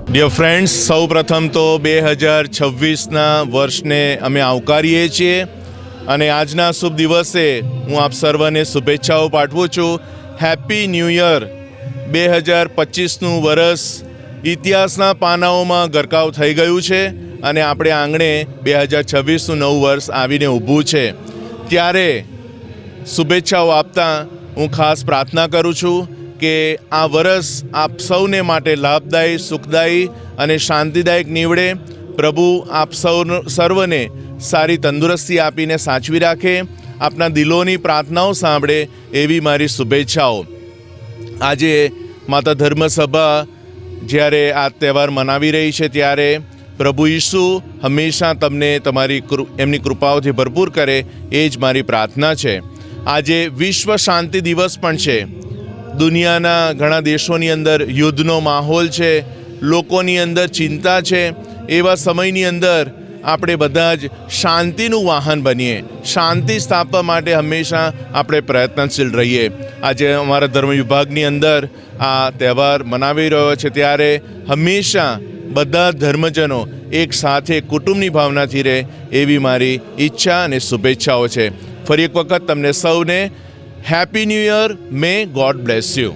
Dear friends, સૌ પ્રથમ તો 2026ના વર્ષને અમે આવકારીએ છીએ અને આજના શુભ દિવસે હું આપ સર્વને શુભેચ્છાઓ પાઠવું છું. Happy new year. 2025નું વર્ષ ઇતિહાસના પાનાઓમાં ગરકાવ થઈ ગયું છે અને આપણે આંગણે 2026નું નવું વર્ષ આવીને ઊભું છે. ત્યારે શુભેચ્છાઓ આપતા હું ખાસ પ્રાર્થના કરું છું કે આ વર્ષ આપ સૌને માટે લાભદાયી, સુખદાયી અને શાંતિદાયક નીવડે. પ્રભુ આપ સર્વને સારી તંદુરસ્તી આપીને સાચવી રાખે, આપના દિલોની પ્રાર્થનાઓ સાંભળે એવી મારી શુભેચ્છાઓ. આજે માતા ધર્મસભા જ્યારે આ તહેવાર મનાવી રહી છે ત્યારે પ્રભુ ઈસુ હંમેશા તમને એમની કૃપાઓથી ભરપૂર કરે એ જ મારી પ્રાર્થના છે. આજે વિશ્વ શાંતિ દિવસ પણ છે. દુનિયાના ઘણા દેશોની અંદર યુદ્ધનો માહોલ છે, લોકોની અંદર ચિંતા છે. એવા સમયની અંદર આપણે બધા જ શાંતિનું વાહન બનીએ, શાંતિ સ્થાપવા માટે હંમેશા આપણે પ્રયત્નશીલ રહીએ. આજે અમારા ધર્મ વિભાગની અંદર આ તહેવાર મનાવી રહ્યો છે ત્યારે હંમેશા બધા ધર્મજનો એક સાથે કુટુંબની ભાવનાથી રહે એવી મારી ઈચ્છા અને શુભેચ્છાઓ છે. ફરી એક વખત તમને સૌને happy new year. May God bless you.